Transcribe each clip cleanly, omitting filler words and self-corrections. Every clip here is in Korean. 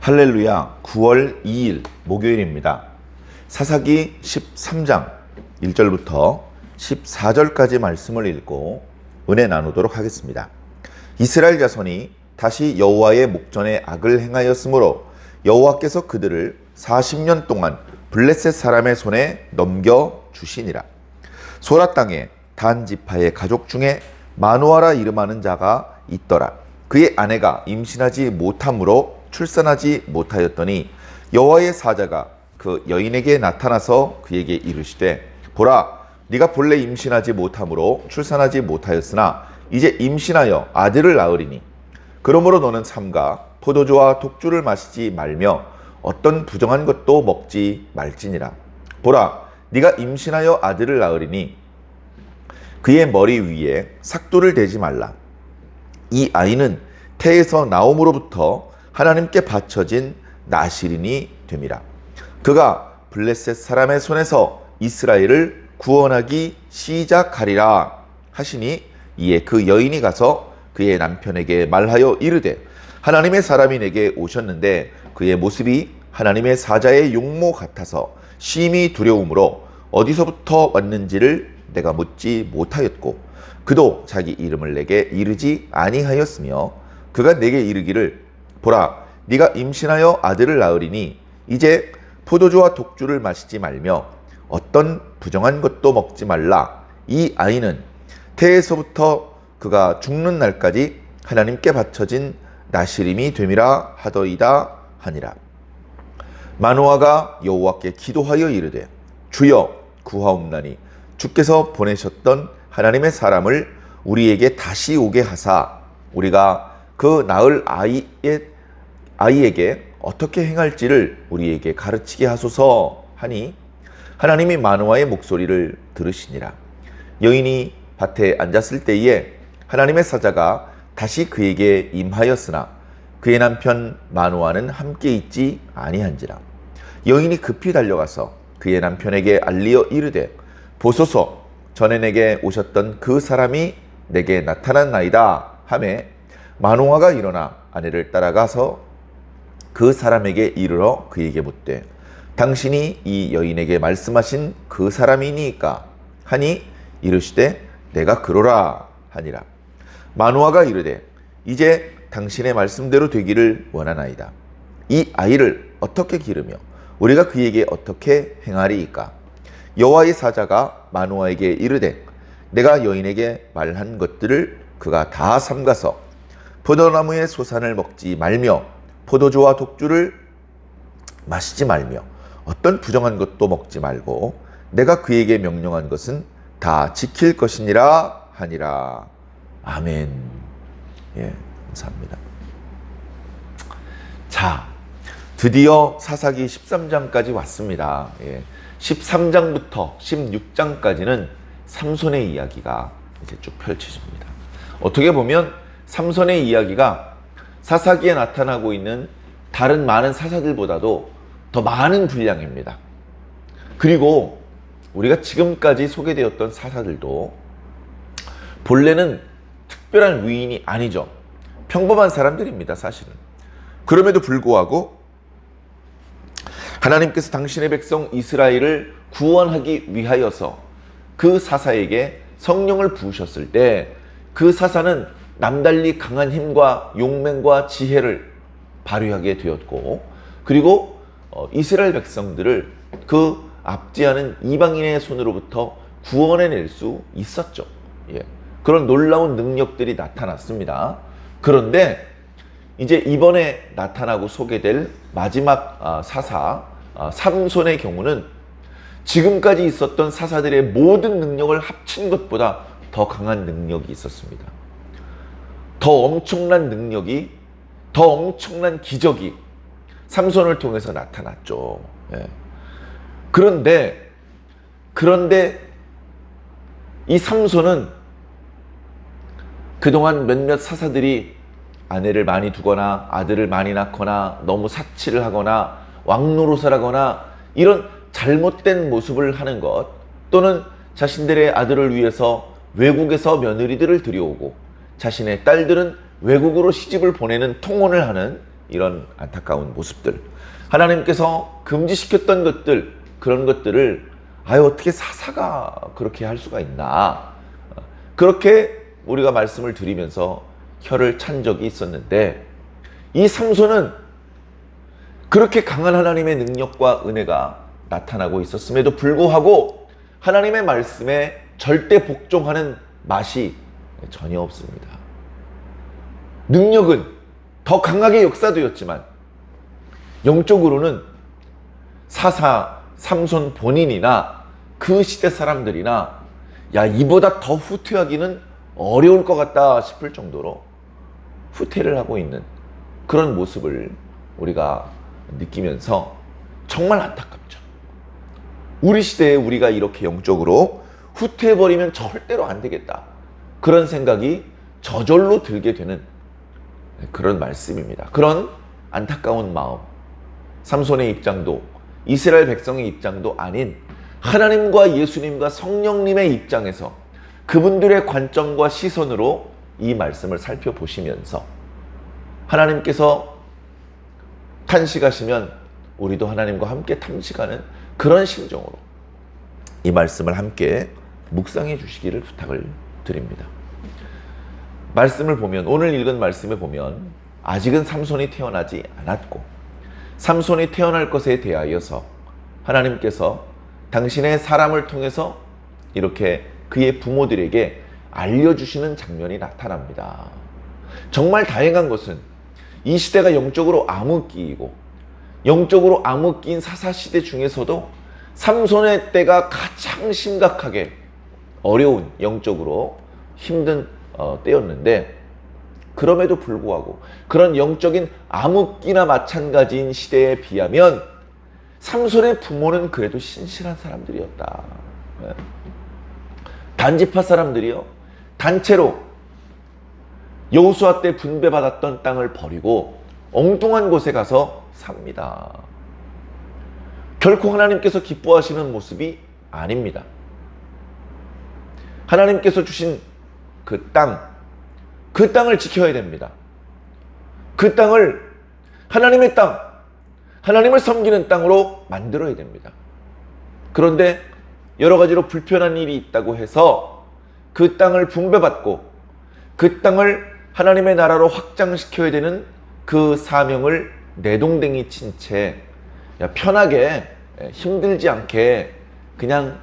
할렐루야. 9월 2일 목요일입니다. 사사기 13장 1절부터 14절까지 말씀을 읽고 은혜 나누도록 하겠습니다. 이스라엘 자손이 다시 여호와의 목전에 악을 행하였으므로 여호와께서 그들을 40년 동안 블레셋 사람의 손에 넘겨주시니라. 소라 땅에 단 지파의 가족 중에 마누아라 이름하는 자가 있더라. 그의 아내가 임신하지 못함으로 출산하지 못하였더니 여호와의 사자가 그 여인에게 나타나서 그에게 이르시되 보라, 네가 본래 임신하지 못함으로 출산하지 못하였으나 이제 임신하여 아들을 낳으리니 그러므로 너는 삼가 포도주와 독주를 마시지 말며 어떤 부정한 것도 먹지 말지니라. 보라, 네가 임신하여 아들을 낳으리니 그의 머리 위에 삭도를 대지 말라. 이 아이는 태에서 나옴으로부터 하나님께 바쳐진 나실인이 됨이라. 그가 블레셋 사람의 손에서 이스라엘을 구원하기 시작하리라 하시니 이에 그 여인이 가서 그의 남편에게 말하여 이르되 하나님의 사람이 내게 오셨는데 그의 모습이 하나님의 사자의 용모 같아서 심히 두려움으로 어디서부터 왔는지를 내가 묻지 못하였고 그도 자기 이름을 내게 이르지 아니하였으며 그가 내게 이르기를 보라, 네가 임신하여 아들을 낳으리니 이제 포도주와 독주를 마시지 말며 어떤 부정한 것도 먹지 말라. 이 아이는 태에서부터 그가 죽는 날까지 하나님께 바쳐진 나실임이 됨이라 하더이다 하니라. 마노아가 여호와께 기도하여 이르되 주여 구하옵나니 주께서 보내셨던 하나님의 사람을 우리에게 다시 오게 하사 우리가 그 낳을 아이에게 어떻게 행할지를 우리에게 가르치게 하소서 하니 하나님이 마노아의 목소리를 들으시니라. 여인이 밭에 앉았을 때에 하나님의 사자가 다시 그에게 임하였으나 그의 남편 마노아는 함께 있지 아니한지라. 여인이 급히 달려가서 그의 남편에게 알리어 이르되 보소서, 전에 내게 오셨던 그 사람이 내게 나타났나이다 하매 마노아가 일어나 아내를 따라가서 그 사람에게 이르러 그에게 묻되 당신이 이 여인에게 말씀하신 그 사람이니까 하니 이르시되 내가 그러라 하니라. 마노아가 이르되 이제 당신의 말씀대로 되기를 원하나이다. 이 아이를 어떻게 기르며 우리가 그에게 어떻게 행하리이까? 여호와의 사자가 마노아에게 이르되 내가 여인에게 말한 것들을 그가 다 삼가서 포도나무의 소산을 먹지 말며 포도주와 독주를 마시지 말며 어떤 부정한 것도 먹지 말고 내가 그에게 명령한 것은 다 지킬 것이니라 하니라. 아멘. 예, 감사합니다. 자, 드디어 사사기 13장까지 왔습니다. 예, 13장부터 16장까지는 삼손의 이야기가 이제 쭉 펼쳐집니다. 어떻게 보면 삼손의 이야기가 사사기에 나타나고 있는 다른 많은 사사들보다도 더 많은 분량입니다. 그리고 우리가 지금까지 소개되었던 사사들도 본래는 특별한 위인이 아니죠. 평범한 사람들입니다, 사실은. 그럼에도 불구하고 하나님께서 당신의 백성 이스라엘을 구원하기 위하여서 그 사사에게 성령을 부으셨을 때 그 사사는 남달리 강한 힘과 용맹과 지혜를 발휘하게 되었고 그리고 이스라엘 백성들을 그 압제하는 이방인의 손으로부터 구원해낼 수 있었죠. 예. 그런 놀라운 능력들이 나타났습니다. 그런데 이제 이번에 나타나고 소개될 마지막 사사 삼손의 경우는 지금까지 있었던 사사들의 모든 능력을 합친 것보다 더 강한 능력이 있었습니다. 더 엄청난 능력이, 더 엄청난 기적이 삼손을 통해서 나타났죠. 예. 그런데 이 삼손은 그동안 몇몇 사사들이 아내를 많이 두거나 아들을 많이 낳거나 너무 사치를 하거나 왕노릇을 하거나 이런 잘못된 모습을 하는 것 또는 자신들의 아들을 위해서 외국에서 며느리들을 들여오고 자신의 딸들은 외국으로 시집을 보내는 통혼을 하는 이런 안타까운 모습들, 하나님께서 금지시켰던 것들, 그런 것들을 어떻게 사사가 그렇게 할 수가 있나, 그렇게 우리가 말씀을 드리면서 혀를 찬 적이 있었는데, 이 삼손은 그렇게 강한 하나님의 능력과 은혜가 나타나고 있었음에도 불구하고 하나님의 말씀에 절대 복종하는 맛이 전혀 없습니다. 능력은 더 강하게 역사되었지만 영적으로는 사사 삼손 본인이나 그 시대 사람들이나 이보다 더 후퇴하기는 어려울 것 같다 싶을 정도로 후퇴를 하고 있는 그런 모습을 우리가 느끼면서 정말 안타깝죠. 우리 시대에 우리가 이렇게 영적으로 후퇴해버리면 절대로 안 되겠다, 그런 생각이 저절로 들게 되는 그런 말씀입니다. 그런 안타까운 마음, 삼손의 입장도 이스라엘 백성의 입장도 아닌 하나님과 예수님과 성령님의 입장에서 그분들의 관점과 시선으로 이 말씀을 살펴보시면서 하나님께서 탄식하시면 우리도 하나님과 함께 탐식하는 그런 심정으로 이 말씀을 함께 묵상해 주시기를 부탁을 드립니다. 말씀을 보면, 오늘 읽은 말씀에 보면 아직은 삼손이 태어나지 않았고 삼손이 태어날 것에 대하여서 하나님께서 당신의 사람을 통해서 이렇게 그의 부모들에게 알려주시는 장면이 나타납니다. 정말 다행한 것은 이 시대가 영적으로 암흑기이고 영적으로 암흑기인 사사시대 중에서도 삼손의 때가 가장 심각하게 어려운, 영적으로 힘든 때였는데, 그럼에도 불구하고 그런 영적인 암흑기나 마찬가지인 시대에 비하면 삼손의 부모는 그래도 신실한 사람들이었다. 단지파 사람들이요, 단체로 여호수아 때 분배받았던 땅을 버리고 엉뚱한 곳에 가서 삽니다. 결코 하나님께서 기뻐하시는 모습이 아닙니다. 하나님께서 주신 그 땅을 지켜야 됩니다. 그 땅을 하나님의 땅, 하나님을 섬기는 땅으로 만들어야 됩니다. 그런데 여러 가지로 불편한 일이 있다고 해서 그 땅을 분배받고 그 땅을 하나님의 나라로 확장시켜야 되는 그 사명을 내동댕이 친 채 편하게, 힘들지 않게 그냥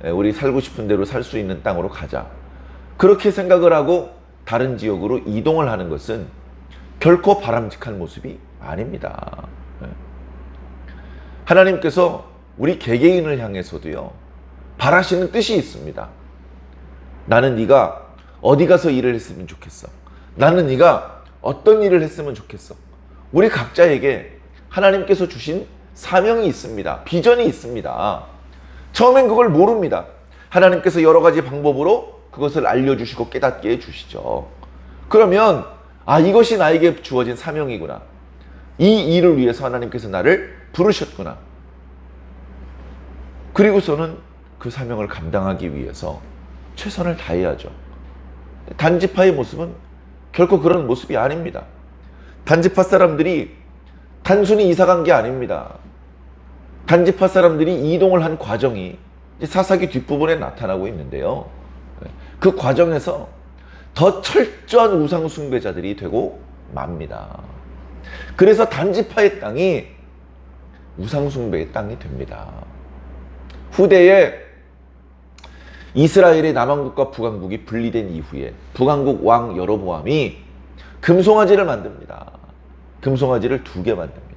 우리 살고 싶은 대로 살 수 있는 땅으로 가자, 그렇게 생각을 하고 다른 지역으로 이동을 하는 것은 결코 바람직한 모습이 아닙니다. 하나님께서 우리 개개인을 향해서도요, 바라시는 뜻이 있습니다. 나는 네가 어디 가서 일을 했으면 좋겠어. 나는 네가 어떤 일을 했으면 좋겠어. 우리 각자에게 하나님께서 주신 사명이 있습니다. 비전이 있습니다. 처음엔 그걸 모릅니다. 하나님께서 여러 가지 방법으로 그것을 알려주시고 깨닫게 해주시죠. 그러면 이것이 나에게 주어진 사명이구나. 이 일을 위해서 하나님께서 나를 부르셨구나. 그리고서는 그 사명을 감당하기 위해서 최선을 다해야죠. 단지파의 모습은 결코 그런 모습이 아닙니다. 단지파 사람들이 단순히 이사간 게 아닙니다. 단지파 사람들이 이동을 한 과정이 사사기 뒷부분에 나타나고 있는데요, 그 과정에서 더 철저한 우상 숭배자들이 되고 맙니다. 그래서 단지파의 땅이 우상 숭배의 땅이 됩니다. 후대에 이스라엘의 남왕국과 북왕국이 분리된 이후에 북왕국 왕 여로보암이 금송아지를 만듭니다. 금송아지를 2개 만듭니다.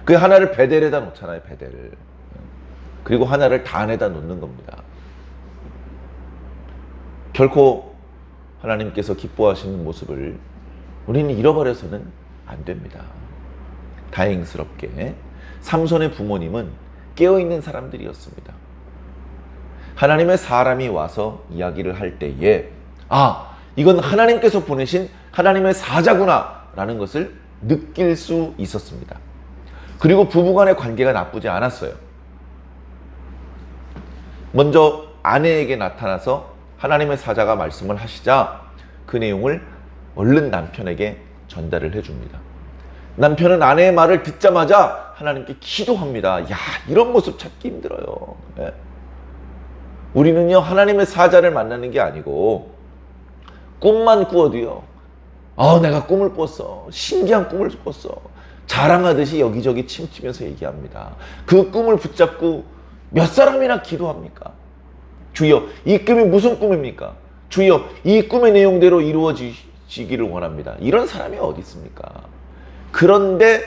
그 하나를 베델에다 놓잖아요, 베델을. 그리고 하나를 단에다 놓는 겁니다. 결코 하나님께서 기뻐하시는 모습을 우리는 잃어버려서는 안 됩니다. 다행스럽게 삼손의 부모님은 깨어있는 사람들이었습니다. 하나님의 사람이 와서 이야기를 할 때에 이건 하나님께서 보내신 하나님의 사자구나 라는 것을 느낄 수 있었습니다. 그리고 부부간의 관계가 나쁘지 않았어요. 먼저 아내에게 나타나서 하나님의 사자가 말씀을 하시자 그 내용을 얼른 남편에게 전달을 해줍니다. 남편은 아내의 말을 듣자마자 하나님께 기도합니다. 야, 이런 모습 찾기 힘들어요. 예. 우리는요, 하나님의 사자를 만나는 게 아니고 꿈만 꾸어도요, 내가 꿈을 꿨어. 신기한 꿈을 꿨어. 자랑하듯이 여기저기 침튀면서 얘기합니다. 그 꿈을 붙잡고 몇 사람이나 기도합니까? 주여, 이 꿈이 무슨 꿈입니까? 주여, 이 꿈의 내용대로 이루어지기를 원합니다. 이런 사람이 어디 있습니까? 그런데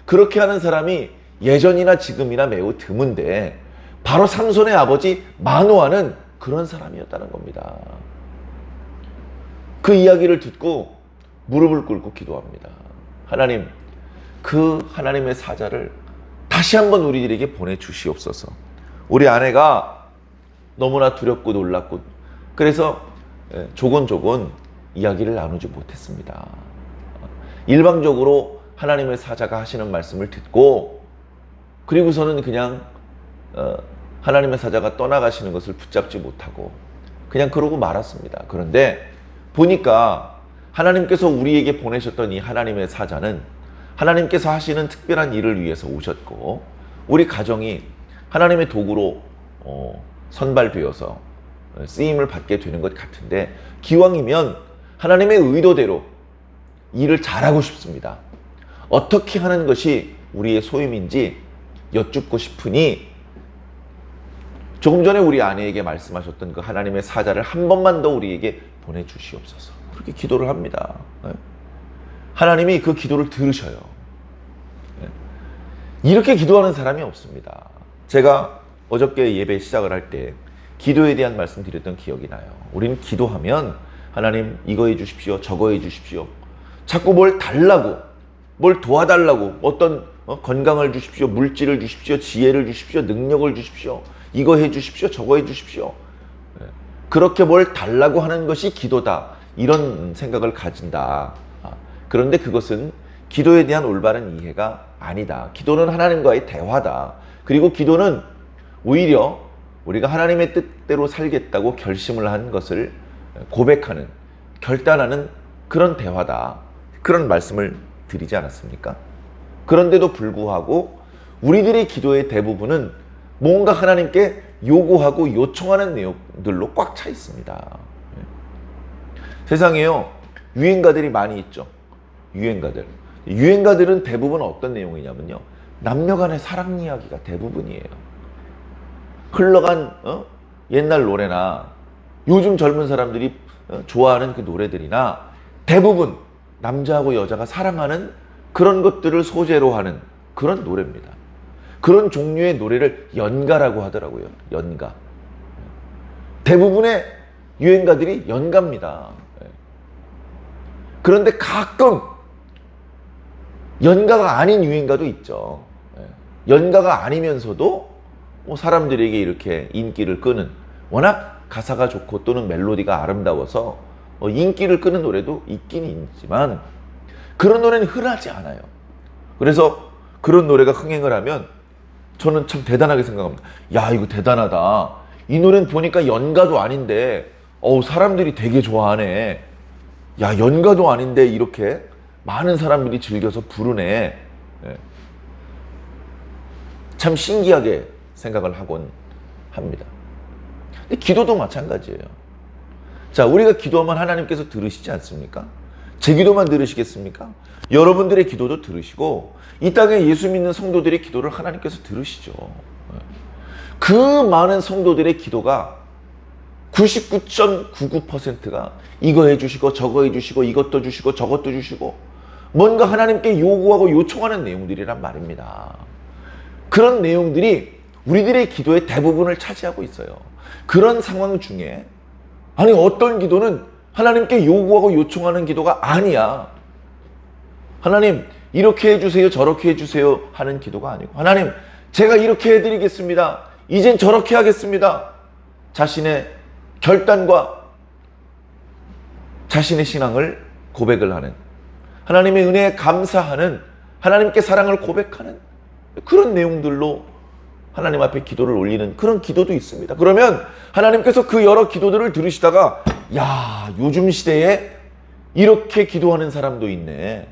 그렇게 하는 사람이 예전이나 지금이나 매우 드문데 바로 삼손의 아버지 마노아는 그런 사람이었다는 겁니다. 그 이야기를 듣고 무릎을 꿇고 기도합니다. 하나님, 그 하나님의 사자를 다시 한번 우리들에게 보내주시옵소서. 우리 아내가 너무나 두렵고 놀랐고 그래서 조곤조곤 이야기를 나누지 못했습니다. 일방적으로 하나님의 사자가 하시는 말씀을 듣고 그리고서는 그냥 하나님의 사자가 떠나가시는 것을 붙잡지 못하고 그냥 그러고 말았습니다. 그런데 보니까 하나님께서 우리에게 보내셨던 이 하나님의 사자는 하나님께서 하시는 특별한 일을 위해서 오셨고 우리 가정이 하나님의 도구로 선발되어서 쓰임을 받게 되는 것 같은데 기왕이면 하나님의 의도대로 일을 잘하고 싶습니다. 어떻게 하는 것이 우리의 소임인지 여쭙고 싶으니 조금 전에 우리 아내에게 말씀하셨던 그 하나님의 사자를 한 번만 더 우리에게 보내주시옵소서. 그렇게 기도를 합니다. 하나님이 그 기도를 들으셔요. 이렇게 기도하는 사람이 없습니다. 제가 어저께 예배 시작을 할 때 기도에 대한 말씀 드렸던 기억이 나요. 우리는 기도하면 하나님 이거 해주십시오, 저거 해주십시오. 자꾸 뭘 달라고, 뭘 도와달라고, 어떤 건강을 주십시오, 물질을 주십시오, 지혜를 주십시오, 능력을 주십시오, 이거 해주십시오, 저거 해주십시오. 그렇게 뭘 달라고 하는 것이 기도다. 이런 생각을 가진다. 그런데 그것은 기도에 대한 올바른 이해가 아니다. 기도는 하나님과의 대화다. 그리고 기도는 오히려 우리가 하나님의 뜻대로 살겠다고 결심을 한 것을 고백하는, 결단하는 그런 대화다. 그런 말씀을 드리지 않았습니까? 그런데도 불구하고 우리들의 기도의 대부분은 뭔가 하나님께 요구하고 요청하는 내용들로 꽉 차 있습니다. 세상에요, 유행가들이 많이 있죠. 유행가들은 대부분 어떤 내용이냐면요, 남녀 간의 사랑 이야기가 대부분이에요. 흘러간 옛날 노래나 요즘 젊은 사람들이 좋아하는 그 노래들이나 대부분 남자하고 여자가 사랑하는 그런 것들을 소재로 하는 그런 노래입니다. 그런 종류의 노래를 연가라고 하더라고요. 연가. 대부분의 유행가들이 연가입니다. 그런데 가끔 연가가 아닌 유행가도 있죠. 연가가 아니면서도 사람들에게 이렇게 인기를 끄는, 워낙 가사가 좋고 또는 멜로디가 아름다워서 인기를 끄는 노래도 있긴 있지만 그런 노래는 흔하지 않아요. 그래서 그런 노래가 흥행을 하면 저는 참 대단하게 생각합니다. 야, 이거 대단하다. 이 노래는 보니까 연가도 아닌데 사람들이 되게 좋아하네. 야, 연가도 아닌데 이렇게 많은 사람들이 즐겨서 부르네. 참 신기하게 생각을 하곤 합니다. 근데 기도도 마찬가지예요. 자, 우리가 기도하면 하나님께서 들으시지 않습니까? 제 기도만 들으시겠습니까? 여러분들의 기도도 들으시고 이 땅에 예수 믿는 성도들의 기도를 하나님께서 들으시죠. 그 많은 성도들의 기도가 99.99%가 이거 해주시고 저거 해주시고 이것도 주시고 저것도 주시고 뭔가 하나님께 요구하고 요청하는 내용들이란 말입니다. 그런 내용들이 우리들의 기도의 대부분을 차지하고 있어요. 그런 상황 중에 아니 어떤 기도는 하나님께 요구하고 요청하는 기도가 아니야. 하나님 이렇게 해주세요, 저렇게 해주세요 하는 기도가 아니고 하나님 제가 이렇게 해드리겠습니다. 이젠 저렇게 하겠습니다. 자신의 결단과 자신의 신앙을 고백을 하는, 하나님의 은혜에 감사하는, 하나님께 사랑을 고백하는 그런 내용들로 하나님 앞에 기도를 올리는 그런 기도도 있습니다. 그러면 하나님께서 그 여러 기도들을 들으시다가 야, 요즘 시대에 이렇게 기도하는 사람도 있네.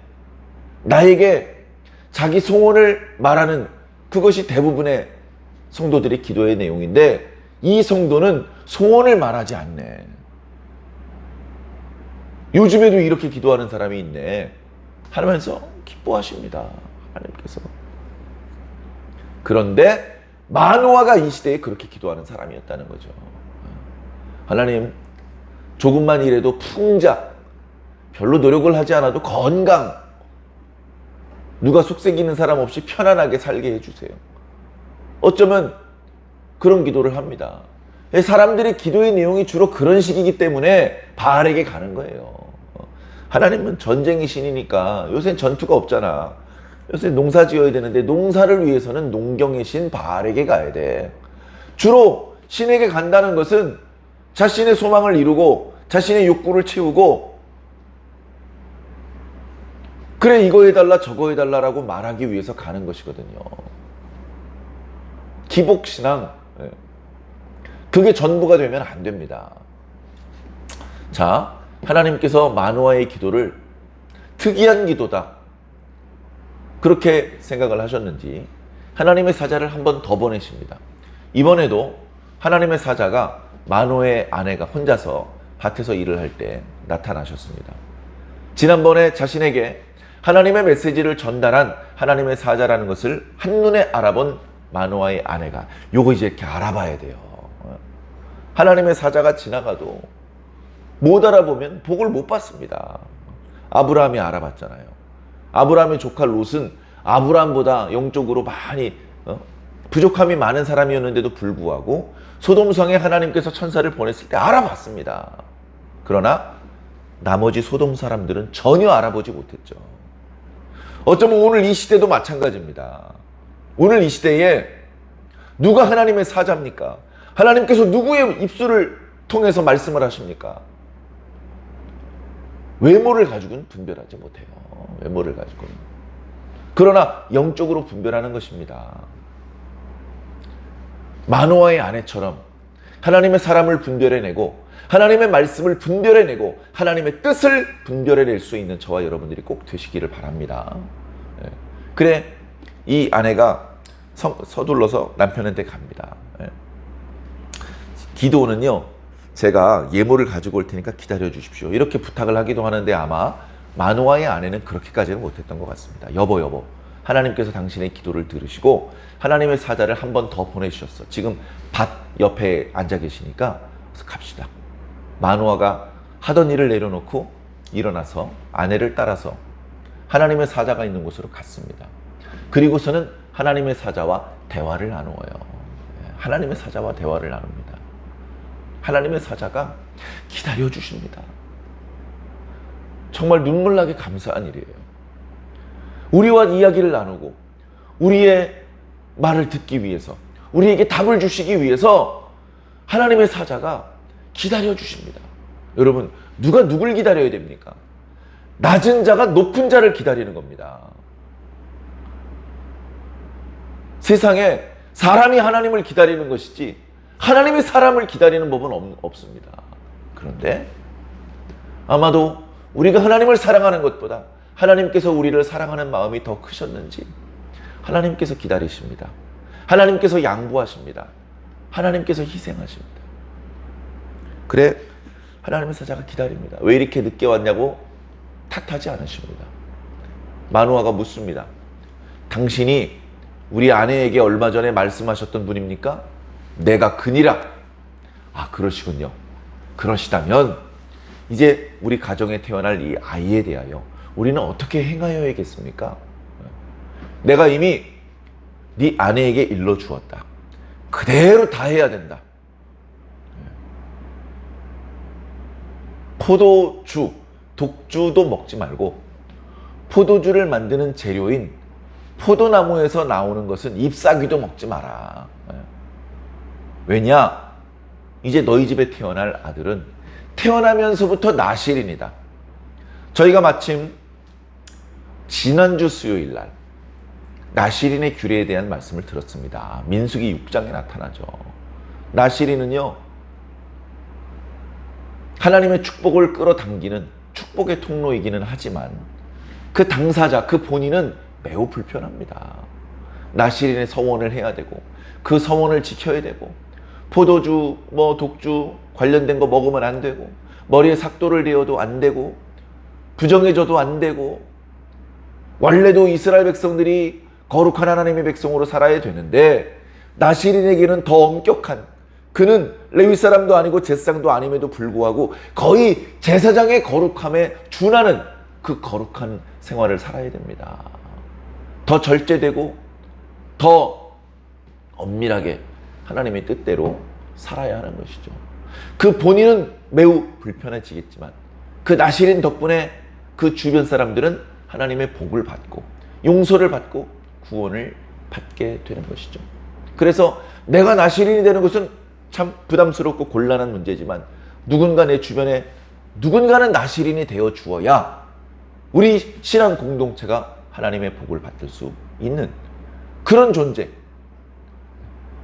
나에게 자기 소원을 말하는, 그것이 대부분의 성도들의 기도의 내용인데 이 성도는 소원을 말하지 않네. 요즘에도 이렇게 기도하는 사람이 있네. 하면서 기뻐하십니다. 하나님께서. 그런데 마노아가 이 시대에 그렇게 기도하는 사람이었다는 거죠. 하나님, 조금만 일해도 풍작, 별로 노력을 하지 않아도 건강, 누가 속삭이는 사람 없이 편안하게 살게 해주세요. 어쩌면 그런 기도를 합니다. 사람들의 기도의 내용이 주로 그런 식이기 때문에 바알에게 가는 거예요. 하나님은 전쟁의 신이니까 요새 전투가 없잖아. 요새 농사 지어야 되는데 농사를 위해서는 농경의 신 바알에게 가야 돼. 주로 신에게 간다는 것은 자신의 소망을 이루고 자신의 욕구를 채우고 그래 이거 해달라 저거 해달라라고 말하기 위해서 가는 것이거든요. 기복신앙, 그게 전부가 되면 안 됩니다. 자, 하나님께서 마노아의 기도를 특이한 기도다, 그렇게 생각을 하셨는지 하나님의 사자를 한 번 더 보내십니다. 이번에도 하나님의 사자가 마노아의 아내가 혼자서 밭에서 일을 할 때 나타나셨습니다. 지난번에 자신에게 하나님의 메시지를 전달한 하나님의 사자라는 것을 한눈에 알아본 마노아의 아내가 요거 이제 이렇게 알아봐야 돼요. 하나님의 사자가 지나가도 못 알아보면 복을 못 받습니다. 아브라함이 알아봤잖아요. 아브라함의 조카 롯은 아브라함보다 영적으로 많이 부족함이 많은 사람이었는데도 불구하고 소돔성에 하나님께서 천사를 보냈을 때 알아봤습니다. 그러나 나머지 소돔 사람들은 전혀 알아보지 못했죠. 어쩌면 오늘 이 시대도 마찬가지입니다. 오늘 이 시대에 누가 하나님의 사자입니까? 하나님께서 누구의 입술을 통해서 말씀을 하십니까? 외모를 가지고는 분별하지 못해요. 외모를 가지고는. 그러나 영적으로 분별하는 것입니다. 마노아의 아내처럼 하나님의 사람을 분별해내고 하나님의 말씀을 분별해내고 하나님의 뜻을 분별해낼 수 있는 저와 여러분들이 꼭 되시기를 바랍니다. 그래 이 아내가 서둘러서 남편한테 갑니다. 기도는요, 제가 예물을 가지고 올 테니까 기다려 주십시오, 이렇게 부탁을 하기도 하는데 아마 마노아의 아내는 그렇게까지는 못했던 것 같습니다. 여보, 하나님께서 당신의 기도를 들으시고 하나님의 사자를 한 번 더 보내주셨어. 지금 밭 옆에 앉아 계시니까 그래서 갑시다. 마노아가 하던 일을 내려놓고 일어나서 아내를 따라서 하나님의 사자가 있는 곳으로 갔습니다. 그리고서는 하나님의 사자와 대화를 나누어요. 하나님의 사자와 대화를 나눕니다. 하나님의 사자가 기다려주십니다. 정말 눈물나게 감사한 일이에요. 우리와 이야기를 나누고 우리의 말을 듣기 위해서, 우리에게 답을 주시기 위해서 하나님의 사자가 기다려주십니다. 여러분, 누가 누굴 기다려야 됩니까? 낮은 자가 높은 자를 기다리는 겁니다. 세상에 사람이 하나님을 기다리는 것이지 하나님이 사람을 기다리는 법은 없습니다. 그런데 아마도 우리가 하나님을 사랑하는 것보다 하나님께서 우리를 사랑하는 마음이 더 크셨는지 하나님께서 기다리십니다. 하나님께서 양보하십니다. 하나님께서 희생하십니다. 그래 하나님의 사자가 기다립니다. 왜 이렇게 늦게 왔냐고 탓하지 않으십니다. 마노아가 묻습니다. 당신이 우리 아내에게 얼마 전에 말씀하셨던 분입니까? 내가 그니라. 아, 그러시군요. 그러시다면 이제 우리 가정에 태어날 이 아이에 대하여 우리는 어떻게 행하여야겠습니까? 내가 이미 네 아내에게 일러주었다. 그대로 다 해야 된다. 포도주, 독주도 먹지 말고 포도주를 만드는 재료인 포도나무에서 나오는 것은 잎사귀도 먹지 마라. 왜냐? 이제 너희 집에 태어날 아들은 태어나면서부터 나실인이다. 저희가 마침 지난주 수요일 날 나실인의 규례에 대한 말씀을 들었습니다. 민수기 6장에 나타나죠. 나실인은요, 하나님의 축복을 끌어당기는 축복의 통로이기는 하지만 그 당사자, 그 본인은 매우 불편합니다. 나시린의 서원을 해야 되고 그 서원을 지켜야 되고 포도주, 독주 관련된 거 먹으면 안 되고 머리에 삭도를 대어도 안 되고 부정해져도 안 되고 원래도 이스라엘 백성들이 거룩한 하나님의 백성으로 살아야 되는데 나시린에게는 더 엄격한, 그는 레위 사람도 아니고 제사장도 아님에도 불구하고 거의 제사장의 거룩함에 준하는 그 거룩한 생활을 살아야 됩니다. 더 절제되고 더 엄밀하게 하나님의 뜻대로 살아야 하는 것이죠. 그 본인은 매우 불편해지겠지만 그 나시린 덕분에 그 주변 사람들은 하나님의 복을 받고 용서를 받고 구원을 받게 되는 것이죠. 그래서 내가 나시린이 되는 것은 참 부담스럽고 곤란한 문제지만 누군가 내 주변에 누군가는 나시린이 되어 주어야 우리 신앙 공동체가 하나님의 복을 받을 수 있는 그런 존재.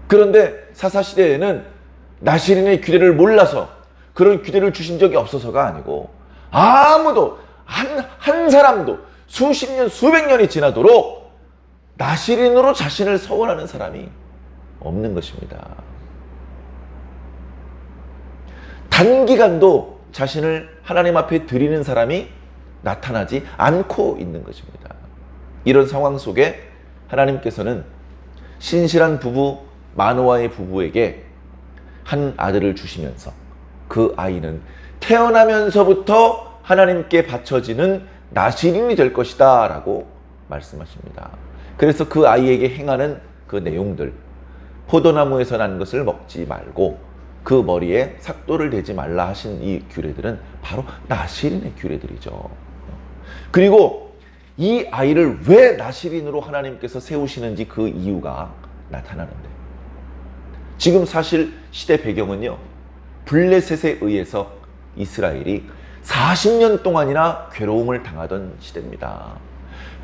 그런데 사사시대에는 나시린의 규례를 몰라서 그런 규례를 주신 적이 없어서가 아니고 아무도 한 사람도 수십 년 수백 년이 지나도록 나시린으로 자신을 서원하는 사람이 없는 것입니다. 단기간도 자신을 하나님 앞에 드리는 사람이 나타나지 않고 있는 것입니다. 이런 상황 속에 하나님께서는 신실한 부부 마노아의 부부에게 한 아들을 주시면서 그 아이는 태어나면서부터 하나님께 바쳐지는 나시린이 될 것이다 라고 말씀하십니다. 그래서 그 아이에게 행하는 그 내용들, 포도나무에서 난 것을 먹지 말고 그 머리에 삭도를 대지 말라 하신 이 규례들은 바로 나시린의 규례들이죠. 그리고 이 아이를 왜 나시린으로 하나님께서 세우시는지 그 이유가 나타나는데, 지금 사실 시대 배경은요, 블레셋에 의해서 이스라엘이 40년 동안이나 괴로움을 당하던 시대입니다.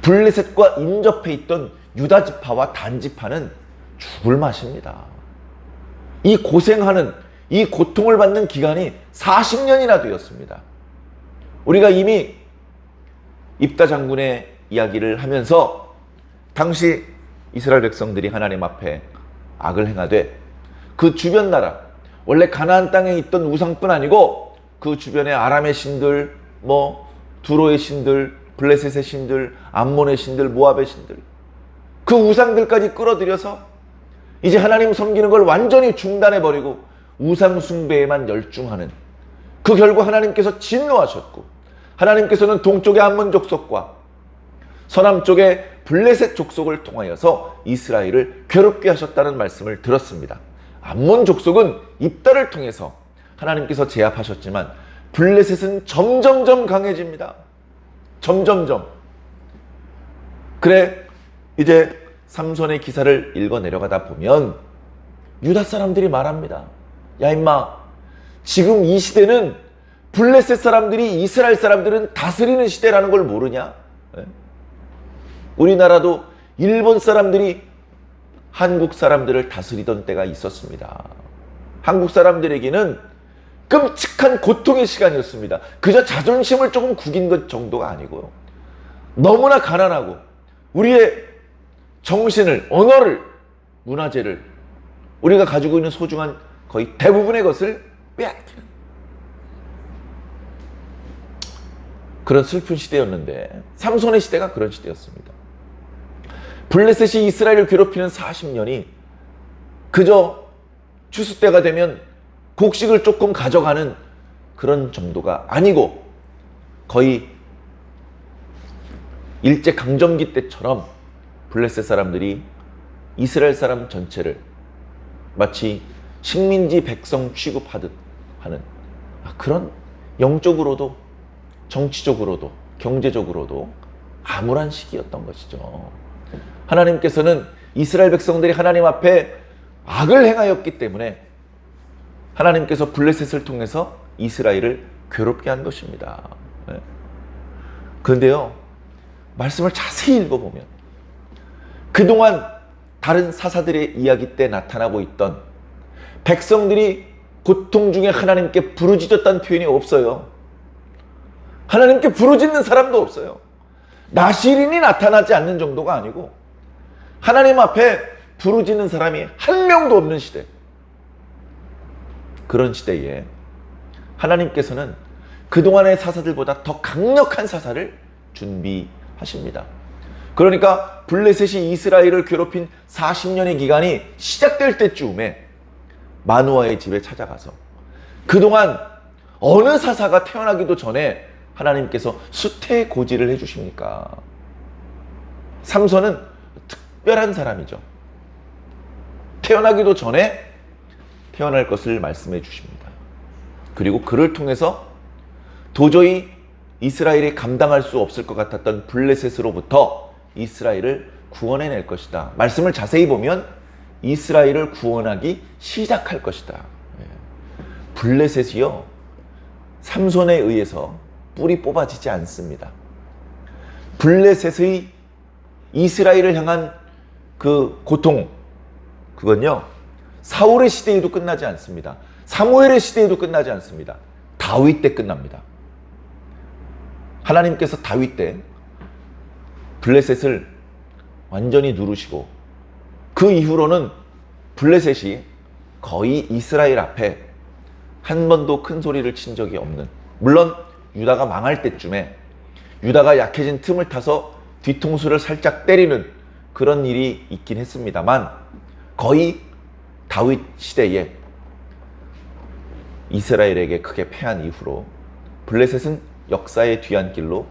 블레셋과 인접해 있던 유다 지파와 단 지파는 죽을 맛입니다. 이 고생하는, 이 고통을 받는 기간이 40년이나 되었습니다. 우리가 이미 입다 장군의 이야기를 하면서 당시 이스라엘 백성들이 하나님 앞에 악을 행하되 그 주변 나라, 원래 가나안 땅에 있던 우상뿐 아니고 그 주변의 아람의 신들, 두로의 신들, 블레셋의 신들, 암몬의 신들, 모압의 신들, 그 우상들까지 끌어들여서 이제 하나님 섬기는 걸 완전히 중단해버리고 우상 숭배에만 열중하는, 그 결과 하나님께서 진노하셨고 하나님께서는 동쪽의 암몬 족속과 서남쪽의 블레셋 족속을 통하여서 이스라엘을 괴롭게 하셨다는 말씀을 들었습니다. 암몬 족속은 입다를 통해서 하나님께서 제압하셨지만 블레셋은 점점점 강해집니다. 점점점. 그래, 이제 삼손의 기사를 읽어 내려가다 보면 유다 사람들이 말합니다. 야 임마, 지금 이 시대는 블레셋 사람들이 이스라엘 사람들은 다스리는 시대라는 걸 모르냐? 우리나라도 일본 사람들이 한국 사람들을 다스리던 때가 있었습니다. 한국 사람들에게는 끔찍한 고통의 시간이었습니다. 그저 자존심을 조금 구긴 것 정도가 아니고요. 너무나 가난하고 우리의 정신을, 언어를, 문화재를, 우리가 가지고 있는 소중한 거의 대부분의 것을 빼앗기는 그런 슬픈 시대였는데, 삼손의 시대가 그런 시대였습니다. 블레셋이 이스라엘을 괴롭히는 40년이 그저 추수 때가 되면 곡식을 조금 가져가는 그런 정도가 아니고 거의 일제강점기 때처럼 블레셋 사람들이 이스라엘 사람 전체를 마치 식민지 백성 취급하듯 하는 그런, 영적으로도 정치적으로도 경제적으로도 암울한 시기였던 것이죠. 하나님께서는 이스라엘 백성들이 하나님 앞에 악을 행하였기 때문에 하나님께서 블레셋을 통해서 이스라엘을 괴롭게 한 것입니다. 그런데요, 말씀을 자세히 읽어보면 그동안 다른 사사들의 이야기 때 나타나고 있던 백성들이 고통 중에 하나님께 부르짖었다는 표현이 없어요. 하나님께 부르짖는 사람도 없어요. 나시린이 나타나지 않는 정도가 아니고 하나님 앞에 부르짖는 사람이 한 명도 없는 시대. 그런 시대에 하나님께서는 그동안의 사사들보다 더 강력한 사사를 준비하십니다. 그러니까 블레셋이 이스라엘을 괴롭힌 40년의 기간이 시작될 때쯤에 마누아의 집에 찾아가서 그동안 어느 사사가 태어나기도 전에 하나님께서 수태고지를 해주십니까? 삼손은 특별한 사람이죠. 태어나기도 전에 태어날 것을 말씀해 주십니다. 그리고 그를 통해서 도저히 이스라엘이 감당할 수 없을 것 같았던 블레셋으로부터 이스라엘을 구원해낼 것이다. 말씀을 자세히 보면 이스라엘을 구원하기 시작할 것이다. 블레셋이요, 삼손에 의해서 뿌리 뽑아지지 않습니다. 블레셋의 이스라엘을 향한 그 고통, 그건요 사울의 시대에도 끝나지 않습니다. 사무엘의 시대에도 끝나지 않습니다. 다윗 때 끝납니다. 하나님께서 다윗 때 블레셋을 완전히 누르시고 그 이후로는 블레셋이 거의 이스라엘 앞에 한 번도 큰 소리를 친 적이 없는, 물론 유다가 망할 때쯤에 유다가 약해진 틈을 타서 뒤통수를 살짝 때리는 그런 일이 있긴 했습니다만 거의 다윗 시대에 이스라엘에게 크게 패한 이후로 블레셋은 역사의 뒤안길로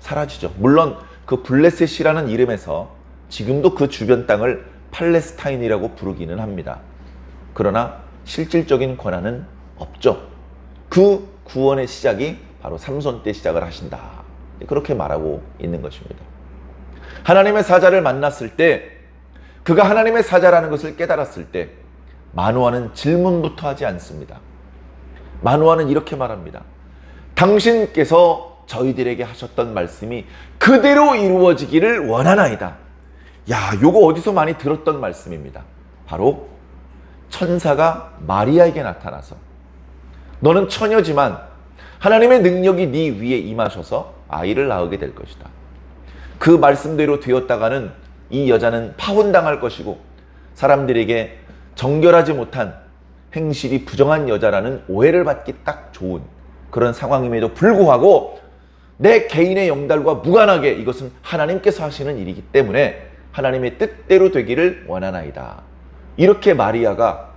사라지죠. 물론 그 블레셋이라는 이름에서 지금도 그 주변 땅을 팔레스타인이라고 부르기는 합니다. 그러나 실질적인 권한은 없죠. 그 구원의 시작이 바로 삼손 때 시작을 하신다. 그렇게 말하고 있는 것입니다. 하나님의 사자를 만났을 때, 그가 하나님의 사자라는 것을 깨달았을 때 마누아는 질문부터 하지 않습니다. 마누아는 이렇게 말합니다. 당신께서 저희들에게 하셨던 말씀이 그대로 이루어지기를 원하나이다. 야, 요거 어디서 많이 들었던 말씀입니다. 바로 천사가 마리아에게 나타나서 너는 처녀지만 하나님의 능력이 네 위에 임하셔서 아이를 낳게 될 것이다. 그 말씀대로 되었다가는 이 여자는 파혼당할 것이고 사람들에게 정결하지 못한 행실이 부정한 여자라는 오해를 받기 딱 좋은 그런 상황임에도 불구하고 내 개인의 영달과 무관하게 이것은 하나님께서 하시는 일이기 때문에 하나님의 뜻대로 되기를 원하나이다. 이렇게 마리아가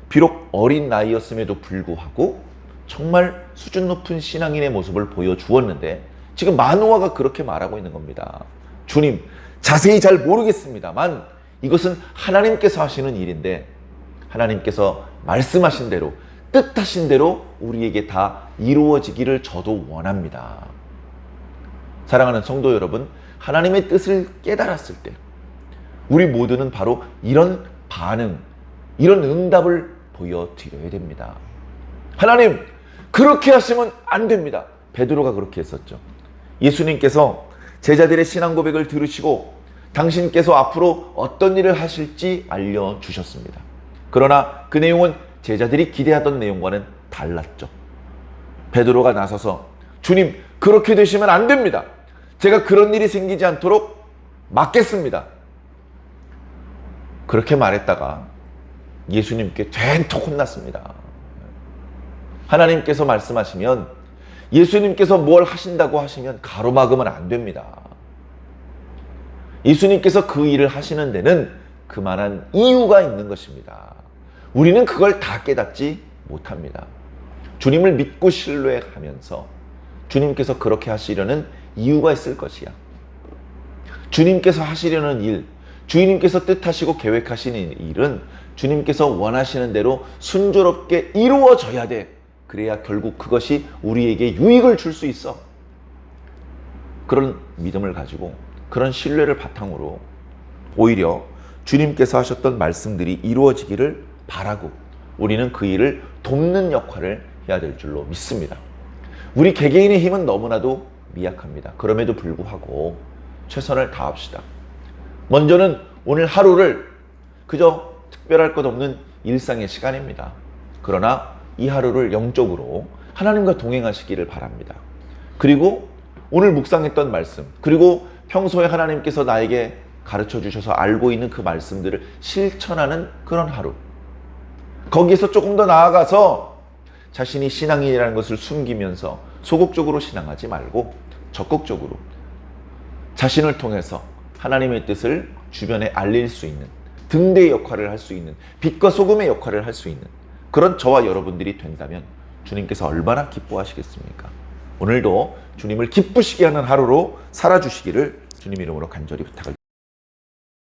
비록 어린 나이였음에도 불구하고 정말 수준 높은 신앙인의 모습을 보여주었는데 지금 마누아가 그렇게 말하고 있는 겁니다. 주님, 자세히 잘 모르겠습니다만 이것은 하나님께서 하시는 일인데 하나님께서 말씀하신 대로 뜻하신 대로 우리에게 다 이루어지기를 저도 원합니다. 사랑하는 성도 여러분, 하나님의 뜻을 깨달았을 때 우리 모두는 바로 이런 반응, 이런 응답을 보여드려야 됩니다. 하나님, 그렇게 하시면 안 됩니다. 베드로가 그렇게 했었죠. 예수님께서 제자들의 신앙 고백을 들으시고 당신께서 앞으로 어떤 일을 하실지 알려주셨습니다. 그러나 그 내용은 제자들이 기대하던 내용과는 달랐죠. 베드로가 나서서 주님, 그렇게 되시면 안 됩니다. 제가 그런 일이 생기지 않도록 막겠습니다. 그렇게 말했다가 예수님께 된통 혼났습니다. 하나님께서 말씀하시면 예수님께서 뭘 하신다고 하시면 가로막으면 안 됩니다. 예수님께서 그 일을 하시는 데는 그만한 이유가 있는 것입니다. 우리는 그걸 다 깨닫지 못합니다. 주님을 믿고 신뢰하면서 주님께서 그렇게 하시려는 이유가 있을 것이야. 주님께서 하시려는 일, 주님께서 뜻하시고 계획하시는 일은 주님께서 원하시는 대로 순조롭게 이루어져야 돼. 그래야 결국 그것이 우리에게 유익을 줄 수 있어. 그런 믿음을 가지고 그런 신뢰를 바탕으로 오히려 주님께서 하셨던 말씀들이 이루어지기를 바라고 우리는 그 일을 돕는 역할을 해야 될 줄로 믿습니다. 우리 개개인의 힘은 너무나도 미약합니다. 그럼에도 불구하고 최선을 다합시다. 먼저는 오늘 하루를 그저 특별할 것 없는 일상의 시간입니다. 그러나 이 하루를 영적으로 하나님과 동행하시기를 바랍니다. 그리고 오늘 묵상했던 말씀, 그리고 평소에 하나님께서 나에게 가르쳐 주셔서 알고 있는 그 말씀들을 실천하는 그런 하루. 거기에서 조금 더 나아가서 자신이 신앙인이라는 것을 숨기면서 소극적으로 신앙하지 말고 적극적으로 자신을 통해서 하나님의 뜻을 주변에 알릴 수 있는, 등대의 역할을 할 수 있는, 빛과 소금의 역할을 할 수 있는 그런 저와 여러분들이 된다면 주님께서 얼마나 기뻐하시겠습니까? 오늘도 주님을 기쁘시게 하는 하루로 살아주시기를 주님 이름으로 간절히 부탁을